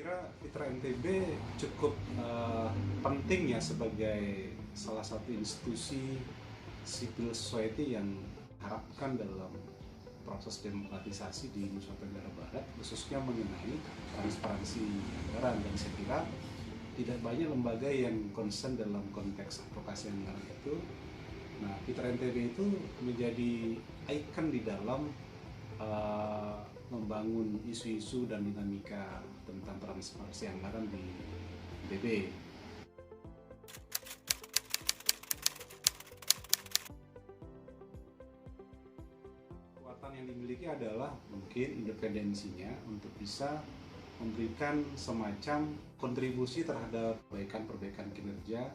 kira Fitra NTB cukup penting ya sebagai salah satu institusi civil society yang harapkan dalam proses demokratisasi di Nusa Tenggara Barat, khususnya mengenai transparansi anggaran. Dan saya kira tidak banyak lembaga yang concern dalam konteks advokasi anggaran itu. Nah, Fitra NTB itu menjadi ikon di dalam membangun isu-isu dan dinamika tentang transparansi anggaran di NTB. Kekuatan yang dimiliki adalah mungkin independensinya untuk bisa memberikan semacam kontribusi terhadap perbaikan kinerja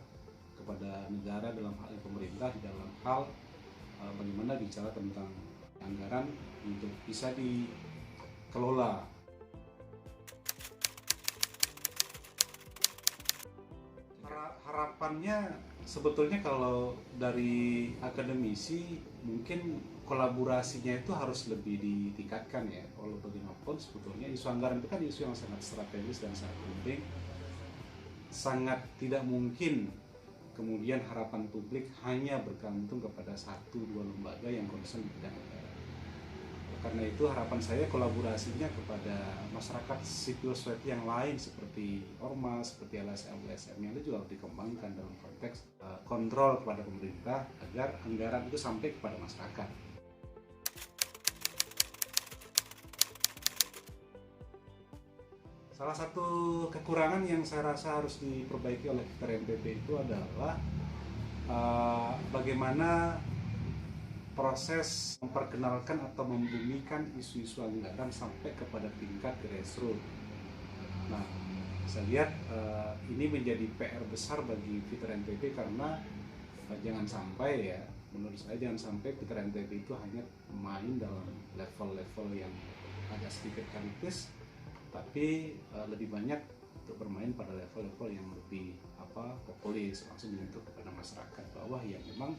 kepada negara dalam hal pemerintah di dalam hal bagaimana bicara tentang anggaran untuk bisa dikelola. Harapannya sebetulnya kalau dari akademisi mungkin kolaborasinya itu harus lebih ditingkatkan ya. Walau bagaimanapun sebetulnya isu anggaran itu kan isu yang sangat strategis dan sangat penting. Sangat tidak mungkin kemudian harapan publik hanya bergantung kepada satu dua lembaga yang concern di bidang anggaran. Karena itu harapan saya kolaborasinya kepada masyarakat sipil society yang lain seperti ormas, seperti LSM yang itu juga harus dikembangkan dalam konteks kontrol kepada pemerintah agar anggaran itu sampai kepada masyarakat. Salah satu kekurangan yang saya rasa harus diperbaiki oleh Fitra NTB itu adalah bagaimana proses memperkenalkan atau membumikan isu-isu anggaran sampai kepada tingkat grassroots. Nah, saya lihat ini menjadi PR besar bagi Fitra NTB karena jangan sampai ya, menurut saya jangan sampai Fitra NTB itu hanya main dalam level-level yang agak sedikit kritis, tapi lebih banyak untuk bermain pada level-level yang lebih populis, langsung menyentuh kepada masyarakat bawah yang memang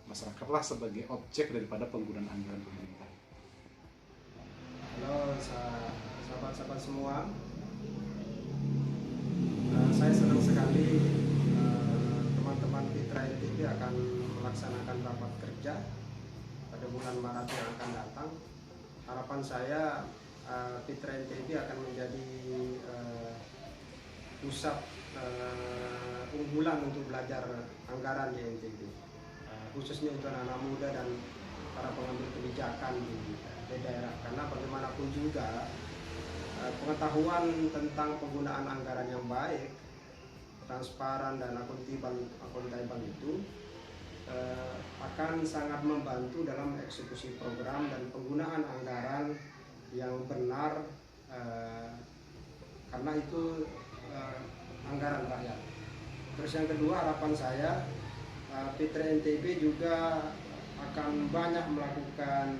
masyarakatlah sebagai objek daripada penggunaan anggaran pemerintah. Halo sahabat-sahabat semua, saya senang sekali teman-teman Fitra NTB akan melaksanakan rapat kerja pada bulan Maret yang akan datang. Harapan saya Fitra NTB akan menjadi pusat unggulan untuk belajar anggaran di NTB, khususnya untuk anak-anak muda dan para pengambil kebijakan di daerah, karena bagaimanapun juga pengetahuan tentang penggunaan anggaran yang baik, transparan dan akuntabel itu akan sangat membantu dalam eksekusi program dan penggunaan anggaran yang benar, karena itu anggaran rakyat. Terus yang kedua, harapan saya Fitra NTB juga akan banyak melakukan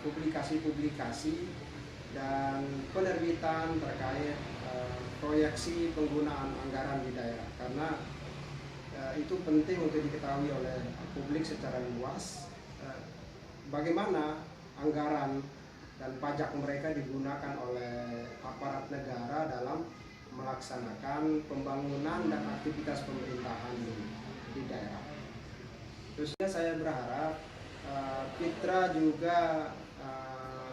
publikasi-publikasi dan penerbitan terkait proyeksi penggunaan anggaran di daerah, karena itu penting untuk diketahui oleh publik secara luas bagaimana anggaran dan pajak mereka digunakan oleh aparat negara dalam melaksanakan pembangunan dan aktivitas pemerintahan di daerah. Terusnya saya berharap Fitra juga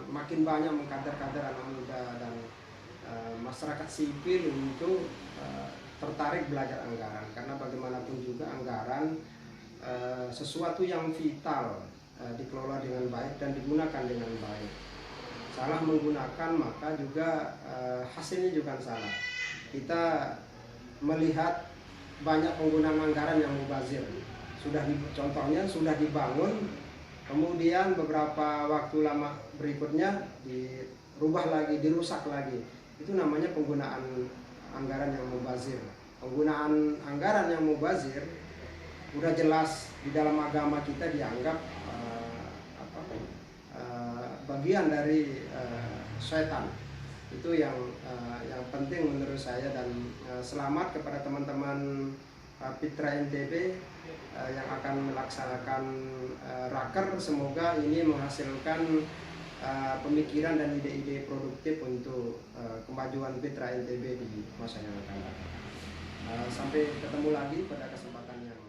makin banyak mengkader-kader anak muda dan masyarakat sipil untuk tertarik belajar anggaran, karena bagaimanapun juga anggaran sesuatu yang vital dikelola dengan baik dan digunakan dengan baik. Salah menggunakan maka juga hasilnya juga salah. Kita melihat banyak penggunaan anggaran yang mubazir. Contohnya sudah dibangun, kemudian beberapa waktu lama berikutnya dirubah lagi, dirusak lagi. Itu namanya penggunaan anggaran yang mubazir. Penggunaan anggaran yang mubazir udah jelas di dalam agama kita dianggap bagian dari setan. Itu yang penting menurut saya, dan selamat kepada teman-teman Fitra NTB yang akan melaksanakan raker. Semoga ini menghasilkan pemikiran dan ide-ide produktif untuk kemajuan Petra NTB di masa yang akan datang. Sampai ketemu lagi pada kesempatan yang